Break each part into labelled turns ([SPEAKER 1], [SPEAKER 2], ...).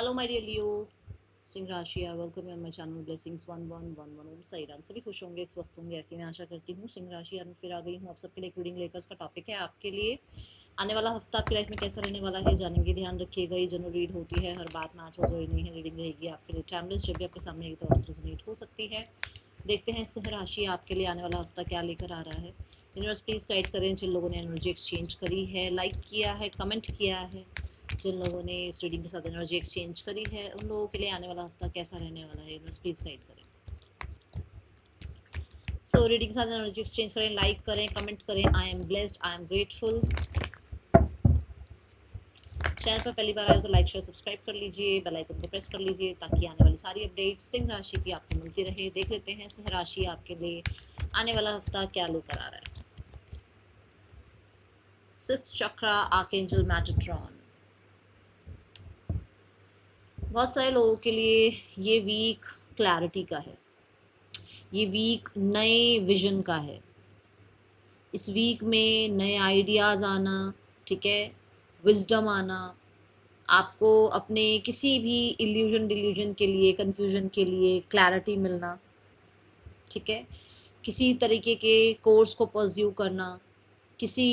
[SPEAKER 1] Hello my dear लियो, सिंह राशि है। Welcome you on my channel blessings 1111 ओम साई राम। सभी खुश होंगे, स्वस्थ होंगे, ऐसी मैं आशा करती हूँ। सिंह राशि यार फिर आ गई हूँ आप सबके लिए एक रीडिंग लेकर। इसका टॉपिक है आपके लिए आने वाला हफ्ता आपकी लाइफ में कैसा रहने वाला है, जानेंगे। ध्यान रखिएगा, ये जनरल रीड होती है, हर बात ना हो जो नहीं है। रीडिंग रहेगी आपके लिए टाइमलेस, जब भी आपके सामने एक तरफ से रेजोनेट हो सकती है। देखते हैं सिंह राशि आपके लिए आने वाला हफ्ता क्या लेकर आ रहा है। यूनिवर्स प्लीज गाइड करें जिन लोगों ने एनर्जी एक्सचेंज करी है, लाइक किया है, कमेंट किया है, जिन लोगों ने इस रीडिंग के साथ एनर्जी एक्सचेंज करी है, उन लोगों के लिए आने वाला हफ्ता कैसा रहने वाला है। यूनिवर्स प्लीज गाइड करें। सो रीडिंग के साथ एनर्जी एक्सचेंज करें, लाइक करें, कमेंट करें। I am blessed, I am grateful. Channel पर पहली बार आए हो तो लाइक शेयर सब्सक्राइब कर लीजिए, बेल आइकन को प्रेस कर लीजिए ताकि आने वाली सारी अपडेट सिंह राशि की आपको मिलती रहे। देख लेते हैं सिंह राशि आपके लिए आने वाला हफ्ता क्या लेकर आ रहा है। सिक्स चक्रा, आर्कएंजल मेटाट्रॉन। बहुत सारे लोगों के लिए ये वीक क्लैरिटी का है, ये वीक नए विजन का है। इस वीक में नए आइडियाज़ आना, ठीक है, विजडम आना, आपको अपने किसी भी इल्यूजन डिल्यूजन के लिए, कंफ्यूजन के लिए क्लैरिटी मिलना, ठीक है, किसी तरीके के कोर्स को परस्यू करना, किसी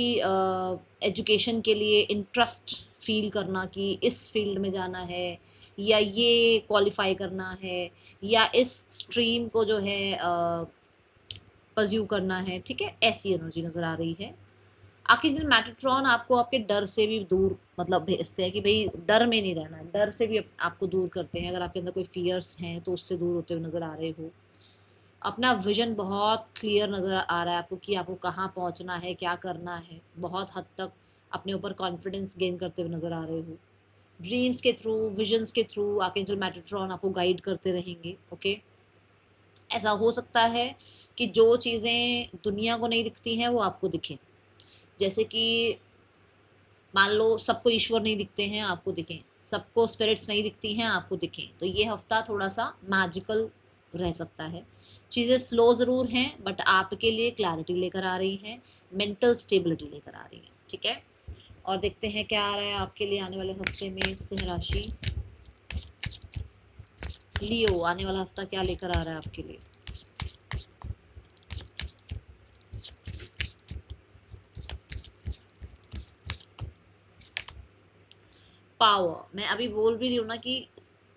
[SPEAKER 1] एजुकेशन के लिए इंटरेस्ट फील करना कि इस फील्ड में जाना है या ये क्वालिफाई करना है या इस स्ट्रीम को जो है परस्यू करना है, ठीक है, ऐसी एनर्जी नज़र आ रही है। आर्कएंजल मेटाट्रॉन आपको आपके डर से भी दूर मतलब भेजते हैं कि भाई डर में नहीं रहना, डर से भी आपको दूर करते हैं। अगर आपके अंदर कोई फियर्स हैं तो उससे दूर होते हुए नज़र आ रहे हो। अपना विजन बहुत क्लियर नज़र आ रहा है आपको कि आपको कहाँ पहुँचना है, क्या करना है। बहुत हद तक अपने ऊपर कॉन्फिडेंस गेन करते हुए नज़र आ रहे हो। ड्रीम्स के थ्रू, विजन्स के थ्रू आर्कएंजल मेटाट्रॉन आपको गाइड करते रहेंगे। ओके, ऐसा हो सकता है कि जो चीज़ें दुनिया को नहीं दिखती हैं वो आपको दिखें। जैसे कि मान लो सबको ईश्वर नहीं दिखते हैं, आपको दिखें। सबको स्पिरिट्स नहीं दिखती हैं, आपको दिखें। तो ये हफ्ता थोड़ा सा मैजिकल रह सकता है। चीज़ें स्लो ज़रूर हैं बट आपके लिए क्लैरिटी लेकर आ रही हैं, मेंटल स्टेबिलिटी लेकर आ रही हैं, ठीक है। और देखते हैं क्या आ रहा है आपके लिए आने वाले हफ्ते में। सिंह राशि लियो, आने वाला हफ्ता क्या लेकर आ रहा है आपके लिए। पावर, मैं अभी बोल भी रही हूँ ना कि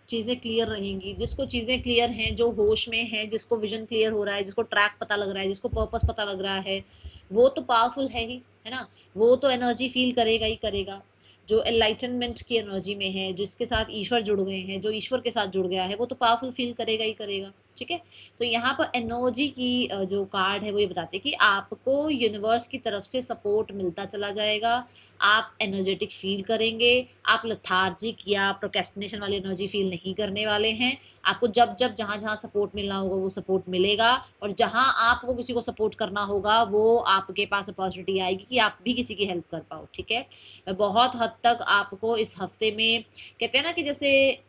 [SPEAKER 1] चीज़ें क्लियर रहेंगी। जिसको चीज़ें क्लियर हैं, जो होश में है, जिसको विजन क्लियर हो रहा है, जिसको ट्रैक पता लग रहा है, जिसको पर्पस पता लग रहा है, वो तो पावरफुल है ही, है ना। वो तो एनर्जी फील करेगा ही करेगा। जो एनलाइटनमेंट की एनर्जी में है, जिसके साथ ईश्वर जुड़ गए हैं, जो ईश्वर के साथ जुड़ गया है, वो तो पावरफुल फील करेगा ही करेगा, ठीक है। तो यहाँ पर एनर्जी की जो कार्ड है वो ये बताते हैं कि आपको यूनिवर्स की तरफ से सपोर्ट मिलता चला जाएगा। आप एनर्जेटिक फील करेंगे, आप लथार्जिक या प्रोक्रेस्टिनेशन वाली एनर्जी फील नहीं करने वाले हैं। आपको जब जब जहाँ जहाँ सपोर्ट मिलना होगा वो सपोर्ट मिलेगा, और जहाँ आपको किसी को सपोर्ट करना होगा वो आपके पास अपॉर्चुनिटी आएगी कि आप भी किसी की हेल्प कर पाओ, ठीक है। मैं बहुत हद तक आपको इस हफ्ते में, कहते हैं ना कि जैसे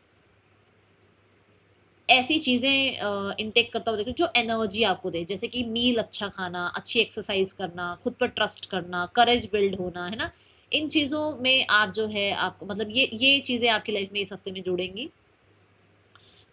[SPEAKER 1] ऐसी चीज़ें इनटेक करता हुआ देखो जो एनर्जी आपको दे, जैसे कि मील अच्छा खाना, अच्छी एक्सरसाइज करना, खुद पर ट्रस्ट करना, करेज बिल्ड होना, है ना। इन चीज़ों में आप जो है आपको मतलब ये चीज़ें आपकी लाइफ में इस हफ्ते में जुड़ेंगी।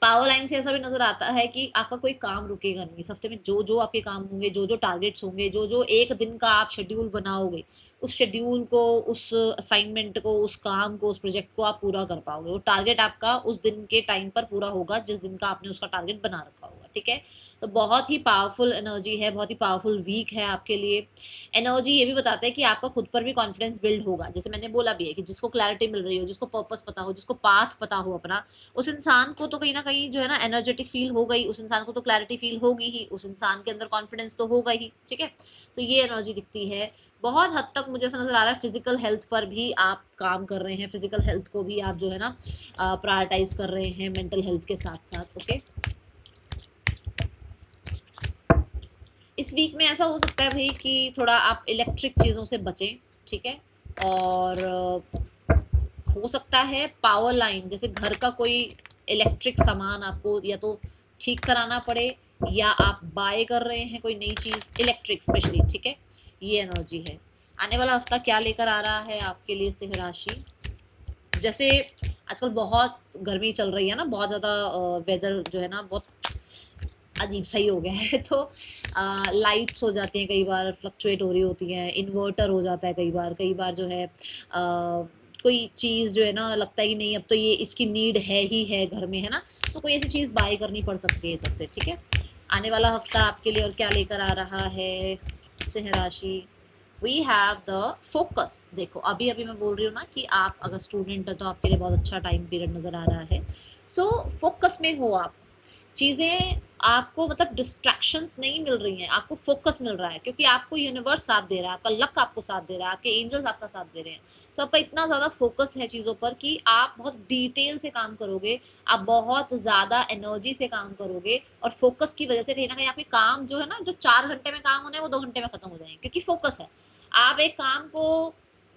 [SPEAKER 1] पावर लाइन से ऐसा भी नजर आता है कि आपका कोई काम रुकेगा नहीं इस हफ्ते में। जो जो आपके काम होंगे, जो जो टारगेट्स होंगे, जो जो एक दिन का आप शेड्यूल बनाओगे, उस शेड्यूल को, उस असाइनमेंट को, उस काम को, उस प्रोजेक्ट को आप पूरा कर पाओगे। वो टारगेट आपका उस दिन के टाइम पर पूरा होगा जिस दिन का आपने उसका टारगेट बना रखा होगा, ठीक है। तो बहुत ही पावरफुल एनर्जी है, बहुत ही पावरफुल वीक है आपके लिए। एनर्जी ये भी बताता है कि आपका खुद पर भी कॉन्फिडेंस बिल्ड होगा। जैसे मैंने बोला भी है कि जिसको क्लैरिटी मिल रही हो, जिसको पर्पस पता हो, जिसको पाथ पता हो अपना, उस इंसान को तो कहीं ना कहीं जो है ना एनर्जेटिक फील हो गई, उस इंसान को तो क्लैरिटी फील होगी ही, उस इंसान के अंदर कॉन्फिडेंस तो होगा ही, ठीक है। तो ये एनर्जी दिखती है। बहुत हद तक मुझे ऐसा नजर आ रहा है फिजिकल हेल्थ पर भी आप काम कर रहे हैं, फिजिकल हेल्थ को भी आप जो है ना प्रायोरिटाइज कर रहे हैं मेंटल हेल्थ के साथ साथ, ओके। इस वीक में ऐसा हो सकता है भाई कि थोड़ा आप इलेक्ट्रिक चीज़ों से बचें, ठीक है। और हो सकता है पावर लाइन, जैसे घर का कोई इलेक्ट्रिक सामान आपको या तो ठीक कराना पड़े, या आप बाय कर रहे हैं कोई नई चीज़ इलेक्ट्रिक स्पेशली, ठीक है। ये एनर्जी है। आने वाला हफ्ता क्या लेकर आ रहा है आपके लिए सिंह राशि। जैसे आजकल बहुत गर्मी चल रही है ना, बहुत ज़्यादा वेदर जो है ना बहुत अजीब सा ही हो गया है। तो लाइट्स हो जाती हैं, कई बार फ्लक्चुएट हो रही होती हैं, इन्वर्टर हो जाता है कई बार जो है कोई चीज़ जो है ना लगता है कि नहीं अब तो ये इसकी नीड है ही है घर में, है ना, तो कोई ऐसी चीज़ बाय करनी पड़ सकती है सबसे। ठीक है, आने वाला हफ्ता आपके लिए और क्या लेकर आ रहा है सिंह राशि। We have the focus. देखो अभी अभी मैं बोल रही हूँ ना कि आप अगर स्टूडेंट है तो आपके लिए बहुत अच्छा टाइम पीरियड नज़र आ रहा है। सो फोकस में हो आप, चीज़ें आपको मतलब डिस्ट्रैक्शंस नहीं मिल रही हैं, आपको फोकस मिल रहा है क्योंकि आपको यूनिवर्स साथ दे रहा है, आपका लक आपको साथ दे रहा है, आपके एंजल्स आपका साथ दे रहे हैं। तो आपका इतना ज़्यादा फोकस है चीज़ों पर कि आप बहुत डिटेल से काम करोगे, आप बहुत ज़्यादा एनर्जी से काम करोगे, और फोकस की वजह से कहीं ना कहीं आपके काम जो है ना, जो 4 घंटे में काम होने वो 2 घंटे में खत्म हो जाएंगे क्योंकि फोकस है। आप एक काम को,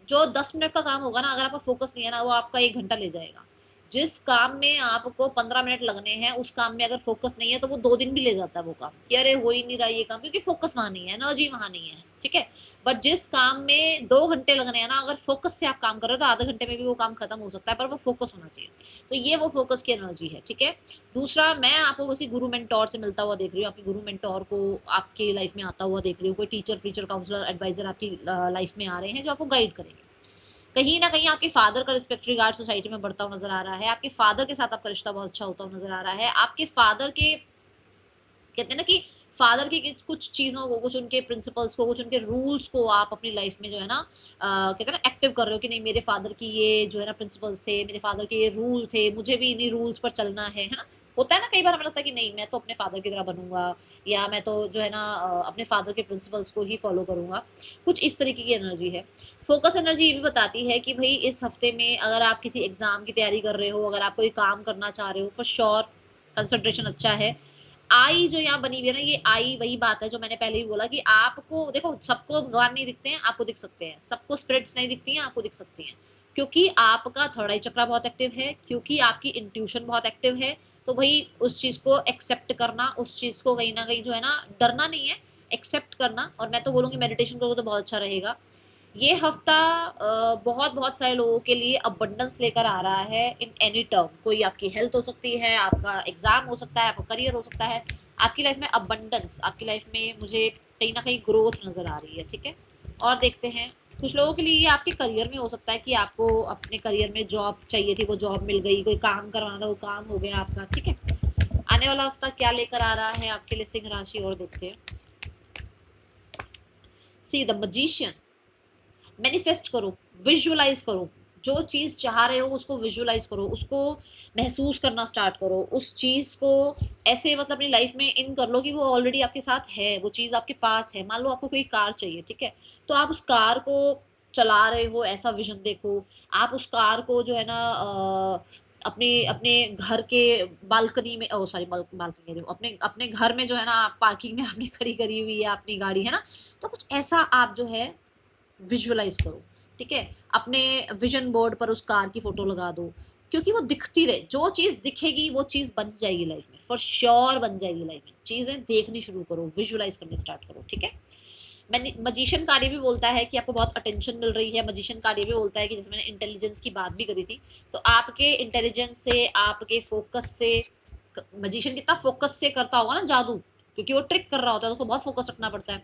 [SPEAKER 1] जो 10 मिनट का काम होगा ना, अगर आपका फोकस नहीं है ना, वो आपका 1 घंटा ले जाएगा। जिस काम में आपको 15 मिनट लगने हैं, उस काम में अगर फोकस नहीं है तो वो 2 दिन भी ले जाता है वो काम, कि अरे हो ही नहीं रहा ये काम, क्योंकि फोकस वहां नहीं है, एनर्जी वहां नहीं है। ठीक है, बट जिस काम में 2 घंटे लगने हैं ना, अगर फोकस से आप काम कर रहे हो तो आधे घंटे में भी वो काम खत्म हो सकता है, पर वो फोकस होना चाहिए। तो ये वो फोकस की एनर्जी है। ठीक है, दूसरा, मैं आपको किसी गुरु मेंटोर से मिलता हुआ देख रही हूँ, आपकी गुरु मेंटोर को आपकी लाइफ में आता हुआ देख रही हूँ, कोई टीचर प्रीचर काउंसलर एडवाइजर आपकी लाइफ में आ रहे हैं जो आपको गाइड करेंगे। कहीं ना कहीं आपके फादर का रिस्पेक्ट रिगार्ड सोसाइटी में बढ़ता हुआ नजर आ रहा है, आपके फादर के साथ आपका रिश्ता बहुत अच्छा होता हुआ नजर आ रहा है। आपके फादर के, कहते हैं ना कि फादर की कुछ चीज़ों को, कुछ उनके प्रिंसिपल्स को, कुछ उनके रूल्स को आप अपनी लाइफ में जो है ना कहते हैं ना एक्टिव कर रहे हो कि नहीं, मेरे फादर की ये जो है ना प्रिंसिपल्स थे, मेरे फादर के ये रूल थे, मुझे भी इन्हीं रूल्स पर चलना है ना। होता है ना कई बार हमें लगता है कि नहीं, मैं तो अपने फादर की तरह बनूंगा, या मैं तो जो है ना अपने फादर के प्रिंसिपल्स को ही फॉलो करूंगा। कुछ इस तरीके की एनर्जी है। फोकस एनर्जी ये भी बताती है कि भाई इस हफ्ते में अगर आप किसी एग्जाम की तैयारी कर रहे हो, अगर आप कोई काम करना चाह रहे हो, फॉर श्योर कंसंट्रेशन अच्छा है। आई जो यहाँ बनी हुई है ना, ये आई वही बात है जो मैंने पहले ही बोला कि आपको देखो, सबको भगवान नहीं दिखते हैं, आपको दिख सकते हैं, सबको स्पिरिट्स नहीं दिखती हैं, आपको दिख सकती हैं, क्योंकि आपका थर्ड आई चक्रा बहुत एक्टिव है, क्योंकि आपकी इंट्यूशन बहुत एक्टिव है। तो भाई उस चीज को एक्सेप्ट करना, उस चीज को कहीं ना कहीं जो है ना, डरना नहीं है, एक्सेप्ट करना। और मैं तो बोलूंगी मेडिटेशन करो तो बहुत अच्छा रहेगा। ये हफ्ता बहुत बहुत सारे लोगों के लिए अबंडेंस लेकर आ रहा है इन एनी टर्म। कोई आपकी हेल्थ हो सकती है, आपका एग्जाम हो सकता है, आपका करियर हो सकता है, आपकी लाइफ में अबंडेंस, आपकी लाइफ में मुझे कहीं ना कहीं ग्रोथ नजर आ रही है। ठीक है, और देखते हैं कुछ लोगों के लिए ये आपके करियर में हो सकता है कि आपको अपने करियर में जॉब चाहिए थी, वो जॉब मिल गई, कोई काम करवाना था वो काम हो गया आपका। ठीक है, आने वाला हफ्ता क्या लेकर आ रहा है आपके लिए सिंह राशि, और देखते हैं। See the magician. मैनिफेस्ट करो, विजुअलाइज करो, जो चीज़ चाह रहे हो उसको विजुअलाइज करो, उसको महसूस करना स्टार्ट करो, उस चीज़ को ऐसे मतलब अपनी लाइफ में इन कर लो कि वो ऑलरेडी आपके साथ है, वो चीज़ आपके पास है। मान लो आपको कोई कार चाहिए, ठीक है, तो आप उस कार को चला रहे हो, ऐसा विजन देखो। आप उस कार को जो है ना अपने अपने घर के बालकनी में, ओ सॉरी, बालकनी अपने अपने घर में जो है ना, पार्किंग में आपने खड़ी करी हुई है अपनी गाड़ी, है ना, तो कुछ ऐसा आप जो है विजुअलाइज करो। ठीक है, अपने विजन बोर्ड पर उस कार की फोटो लगा दो, क्योंकि वो दिखती रहे, जो चीज़ दिखेगी वो चीज़ बन जाएगी लाइफ में, फॉर श्योर बन जाएगी लाइफ में। चीज़ें देखनी शुरू करो, विजुअलाइज करने स्टार्ट करो। ठीक है, मैंने मजिशियन कार्ड ये भी बोलता है कि आपको बहुत अटेंशन मिल रही है। मजिशियन कार्ड ये भी बोलता है कि जैसे मैंने इंटेलिजेंस की बात भी करी थी, तो आपके इंटेलिजेंस से, आपके फोकस से, मजिशियन कितना फोकस से करता होगा ना जादू, क्योंकि वो ट्रिक कर रहा होता है, तो उसको बहुत फोकस रखना पड़ता है।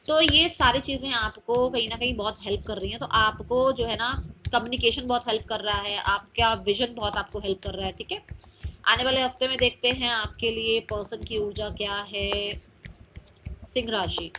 [SPEAKER 1] तो ये सारी चीज़ें आपको कहीं ना कहीं बहुत हेल्प कर रही हैं। तो आपको जो है ना कम्युनिकेशन बहुत हेल्प कर रहा है, आपका विजन बहुत आपको हेल्प कर रहा है। ठीक है, आने वाले हफ्ते में देखते हैं आपके लिए पर्सन की ऊर्जा क्या है। सिंह राशि,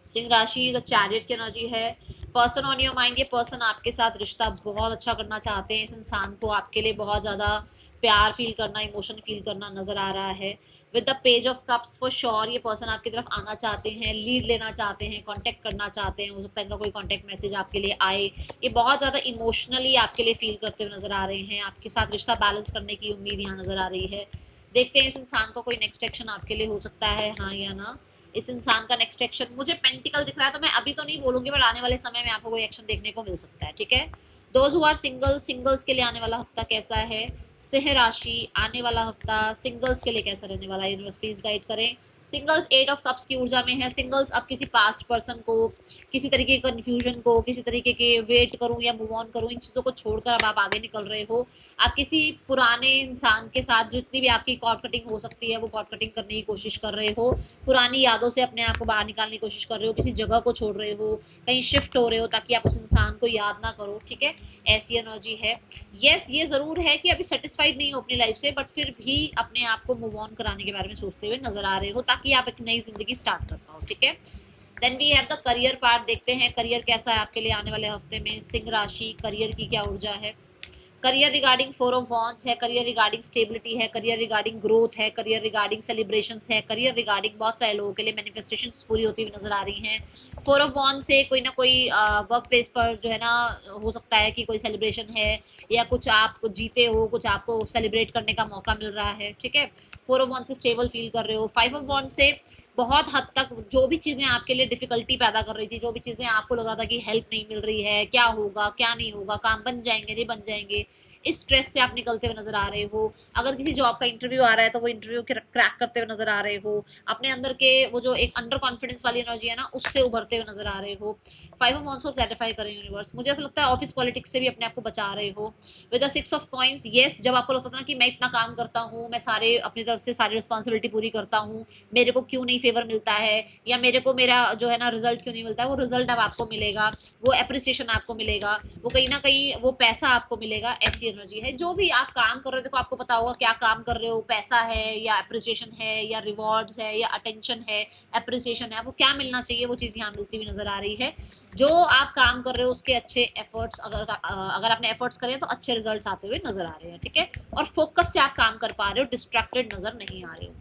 [SPEAKER 1] सिंह राशि द चैरियट की एनर्जी है। पर्सन ऑन योर माइंड, ये पर्सन आपके साथ रिश्ता बहुत अच्छा करना चाहते हैं। इस इंसान को आपके लिए बहुत ज़्यादा प्यार फील करना, इमोशन फील करना नजर आ रहा है। With the page of cups, for sure ये पर्सन आपकी तरफ आना चाहते हैं, लीड लेना चाहते हैं, कांटेक्ट करना चाहते हैं। हो सकता है इनका कोई कांटेक्ट मैसेज आपके लिए आए। ये बहुत ज़्यादा इमोशनली आपके लिए फील करते हुए नजर आ रहे हैं। आपके साथ रिश्ता बैलेंस करने की उम्मीद यहाँ नजर आ रही है। देखते हैं इस इंसान का कोई नेक्स्ट एक्शन आपके लिए हो सकता है, हाँ या ना। इस इंसान का नेक्स्ट एक्शन, मुझे पेंटिकल दिख रहा है, तो मैं अभी तो नहीं बोलूंगी, बट आने वाले समय में आपको कोई एक्शन देखने को मिल सकता है। ठीक है, those who are single, singles के लिए आने वाला हफ्ता कैसा है। सिंह राशि, आने वाला हफ्ता सिंगल्स के लिए कैसा रहने वाला है, यूनिवर्स प्लीज गाइड करें। सिंगल्स 8 ऑफ कप्स की ऊर्जा में है। सिंगल्स अब किसी पास्ट पर्सन को, किसी तरीके के कन्फ्यूजन को, किसी तरीके के वेट करूं या मूव ऑन करूं, इन चीज़ों को छोड़कर अब आप आगे निकल रहे हो। आप किसी पुराने इंसान के साथ जितनी भी आपकी कॉर्ड कटिंग हो सकती है वो कॉर्ड कटिंग करने की कोशिश कर रहे हो। पुरानी यादों से अपने आप को बाहर निकालने की कोशिश कर रहे हो, किसी जगह को छोड़ रहे हो, कहीं शिफ्ट हो रहे हो ताकि आप उस इंसान को याद ना करो। ठीक है, ऐसी एनर्जी है। यस, ये ज़रूर है कि अभी सेटिस्फाइड नहीं हो अपनी लाइफ से, बट फिर भी अपने आप को मूव ऑन कराने के बारे में सोचते हुए नजर आ रहे हो ताकि आप एक नई जिंदगी स्टार्ट कर पाओ। ठीक है, then we have the career part. देखते हैं करियर कैसा है आपके लिए आने वाले हफ्ते में। सिंह राशि, करियर की क्या ऊर्जा है। करियर रिगार्डिंग 4 ऑफ वॉन्ड्स है, करियर रिगार्डिंग स्टेबिलिटी है, करियर रिगार्डिंग ग्रोथ है, करियर रिगार्डिंग सेलिब्रेशंस है, करियर रिगार्डिंग बहुत सारे लोगों के लिए मैनिफेस्टेशंस पूरी होती हुई नजर आ रही हैं। 4 ऑफ वॉन्ड से कोई ना कोई वर्क प्लेस पर जो है ना हो सकता है कि कोई सेलिब्रेशन है या कुछ आप कुछ जीते हो, कुछ आपको सेलिब्रेट करने का मौका मिल रहा है। ठीक है, 4 ऑफ वॉन्ड से स्टेबल फील कर रहे हो। 5 ऑफ वॉन्ड से बहुत हद तक जो भी चीज़ें आपके लिए डिफिकल्टी पैदा कर रही थी, जो भी चीज़ें आपको लग रहा था कि हेल्प नहीं मिल रही है, क्या होगा क्या नहीं होगा, काम बन जाएंगे नहीं बन जाएंगे, इस स्ट्रेस से आप निकलते हुए नजर आ रहे हो। अगर किसी जॉब का इंटरव्यू आ रहा है तो वो इंटरव्यू क्रैक करते हुए नजर आ रहे हो। अपने अंदर के वो जो एक अंडर कॉन्फिडेंस वाली एनर्जी है ना, उससे उभरते हुए नजर आ रहे हो। 5 ऑफ वॉन्ड्स को क्लैरिफाई करें यूनिवर्स। मुझे ऐसा लगता है ऑफिस पॉलिटिक्स से भी अपने आप को बचा रहे हो with the 6 of coins. Yes, जब आपको लगता था ना कि मैं इतना काम करता हूँ, मैं सारे अपनी तरफ से सारी रिस्पॉन्सिबिलिटी पूरी करता हूँ, मेरे को क्यों नहीं फेवर मिलता है या मेरे को मेरा जो है ना रिजल्ट क्यों नहीं मिलता है, वो रिजल्ट अब आपको मिलेगा, वो अप्रिसिएशन आपको मिलेगा, वो कहीं ना कहीं वो पैसा आपको मिलेगा। ऐसी एनर्जी है। जो भी आप काम कर रहे हो, देखो आपको पता होगा क्या काम कर रहे हो, पैसा है या अप्रिसिएशन है या रिवॉर्ड्स है या अटेंशन है, अप्रिसिएशन है, वो क्या मिलना चाहिए वो चीज़ यहाँ मिलती हुई नजर आ रही है। जो आप काम कर रहे हो उसके अच्छे एफर्ट्स, अगर आपने एफर्ट्स करे तो अच्छे रिजल्ट्स आते हुए नजर आ रहे हैं। ठीक है, और फोकस से आप काम कर पा रहे हो, डिस्ट्रैक्टेड नजर नहीं आ रहे हो।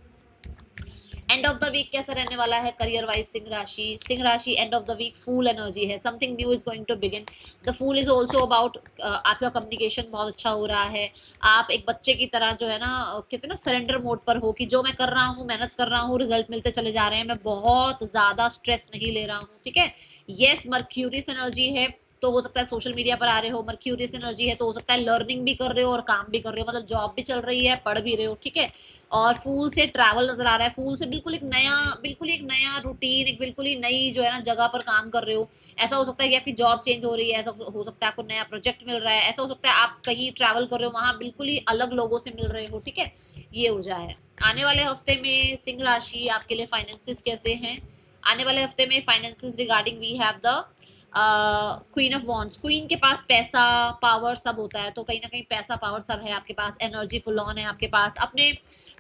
[SPEAKER 1] एंड ऑफ द वीक कैसा रहने वाला है करियर वाइज सिंह राशि। सिंह राशि end of the week fool energy है। Something new is going to begin. The fool is also about आपका कम्युनिकेशन बहुत अच्छा हो रहा है। आप एक बच्चे की तरह जो है ना कहते हैं ना सरेंडर मोड पर हो कि जो मैं कर रहा हूँ, मेहनत कर रहा हूँ, रिजल्ट मिलते चले जा रहे हैं, मैं बहुत ज्यादा स्ट्रेस नहीं ले रहा हूँ। ठीक है, येस, मर्क्यूरियस एनर्जी है तो हो सकता है सोशल मीडिया पर आ रहे हो। मर्क्यूरियस एनर्जी है तो हो सकता है लर्निंग भी कर रहे हो और काम भी कर रहे हो, मतलब जॉब भी चल रही है, पढ़ भी रहे हो। ठीक है, और फूल से ट्रैवल नजर आ रहा है। फूल से बिल्कुल एक नया रूटीन, एक बिल्कुल ही नई जो है ना जगह पर काम कर रहे हो। ऐसा हो सकता है कि आपकी जॉब चेंज हो रही है, ऐसा हो सकता है आपको नया प्रोजेक्ट मिल रहा है, ऐसा हो सकता है आप कहीं ट्रैवल कर रहे हो, वहां बिल्कुल ही अलग लोगों से मिल रहे हो। ठीक है, ये ऊर्जा है। आने वाले हफ्ते में सिंह राशि आपके लिए फाइनेंसिस कैसे हैं। आने वाले हफ्ते में finances regarding we have the queen of wands. Queen के पास पैसा पावर सब होता है, तो कहीं ना कहीं पैसा पावर सब है आपके पास, एनर्जी फुल ऑन है आपके पास। अपने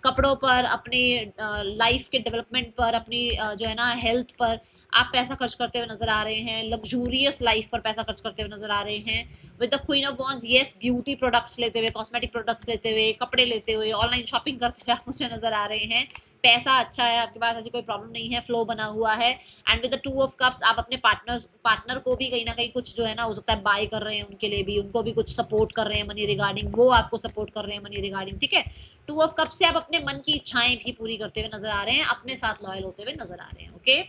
[SPEAKER 1] कपड़ों पर, अपने लाइफ के डेवलपमेंट पर, अपनी जो है ना हेल्थ पर आप पैसा खर्च करते हुए नजर आ रहे हैं। लग्जूरियस लाइफ पर पैसा खर्च करते हुए नजर आ रहे हैं with the queen of wands. Yes, beauty products लेते हुए, कॉस्मेटिक प्रोडक्ट्स लेते हुए, कपड़े लेते हुए, ऑनलाइन शॉपिंग करते हुए आप मुझे नजर आ रहे हैं। पैसा अच्छा है आपके पास, ऐसी कोई प्रॉब्लम नहीं है, फ्लो बना हुआ है। And with the 2 of cups आप अपने पार्टनर को भी कहीं ना कहीं कुछ जो है ना हो सकता है बाय कर रहे हैं, उनके लिए भी, उनको भी कुछ सपोर्ट कर रहे हैं मनी रिगार्डिंग, वो आपको सपोर्ट कर रहे हैं मनी रिगार्डिंग। ठीक है, 2 ऑफ कप्स से आप अपने मन की इच्छाएं भी पूरी करते हुए नजर आ रहे हैं, अपने साथ लॉयल होते हुए नजर आ रहे हैं। Okay,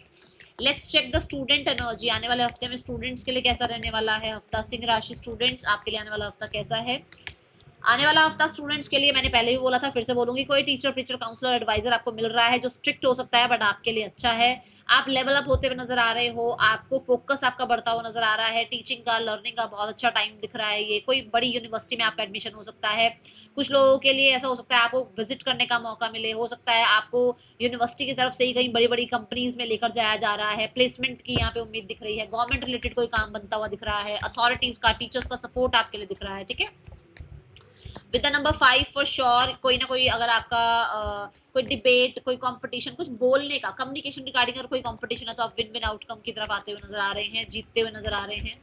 [SPEAKER 1] let's check the student energy. आने वाले हफ्ते में स्टूडेंट्स के लिए कैसा रहने वाला है हफ्ता। सिंह राशि स्टूडेंट्स आपके लिए आने वाला हफ्ता कैसा है। आने वाला हफ्ता स्टूडेंट्स के लिए मैंने पहले भी बोला था, फिर से बोलूंगी, कोई टीचर टीचर काउंसलर एडवाइजर आपको मिल रहा है जो स्ट्रिक्ट हो सकता है बट आपके लिए अच्छा है। आप लेवल अप होते हुए नजर आ रहे हो, आपको फोकस आपका बढ़ता हुआ नजर आ रहा है। टीचिंग का, लर्निंग का बहुत अच्छा टाइम दिख रहा है। ये कोई बड़ी यूनिवर्सिटी में आपका एडमिशन हो सकता है। कुछ लोगों के लिए ऐसा हो सकता है आपको विजिट करने का मौका मिले, हो सकता है आपको यूनिवर्सिटी की तरफ से ही कहीं बड़ी बड़ी कंपनीज में लेकर जाया जा रहा है, प्लेसमेंट की यहाँ पे उम्मीद दिख रही है, गवर्नमेंट रिलेटेड कोई काम बनता हुआ दिख रहा है, अथॉरिटीज का, टीचर्स का सपोर्ट आपके लिए दिख रहा है। ठीक है, with the number 5 for sure कोई ना कोई अगर आपका कोई डिबेट, कोई कंपटीशन, कुछ बोलने का, कम्युनिकेशन रिगार्डिंग अगर कोई कंपटीशन है तो आप विन विन आउटकम की तरफ आते हुए नजर आ रहे हैं, जीतते हुए नजर आ रहे हैं।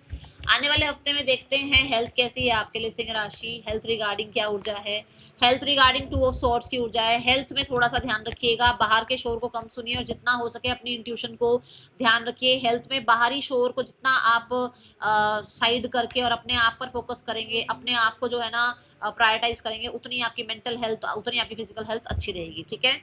[SPEAKER 1] आने वाले हफ्ते में देखते हैं हेल्थ कैसी है आपके लिए सिंह राशि। हेल्थ रिगार्डिंग क्या ऊर्जा है। हेल्थ रिगार्डिंग 2 ऑफ सॉर्ड्स की ऊर्जा है। हेल्थ में थोड़ा सा ध्यान रखिएगा, बाहर के शोर को कम सुनिए और जितना हो सके अपनी इंट्यूशन को ध्यान रखिए। हेल्थ में बाहरी शोर को जितना आप साइड करके और अपने आप पर फोकस करेंगे, अपने आप को जो है ना प्रायोरिटाइज करेंगे, उतनी आपकी मेंटल हेल्थ, उतनी आपकी फिजिकल हेल्थ अच्छी रहेगी। ठीक है,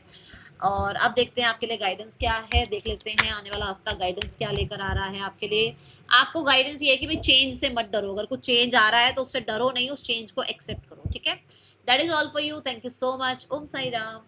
[SPEAKER 1] और अब देखते हैं आपके लिए गाइडेंस क्या है। देख लेते हैं आने वाला हफ्ता गाइडेंस क्या लेकर आ रहा है आपके लिए। आपको गाइडेंस ये है कि भाई चेंज से मत डरो, अगर कुछ चेंज आ रहा है तो उससे डरो नहीं, उस चेंज को एक्सेप्ट करो। ठीक है, that is all for you. Thank you so much. Om Sai Ram.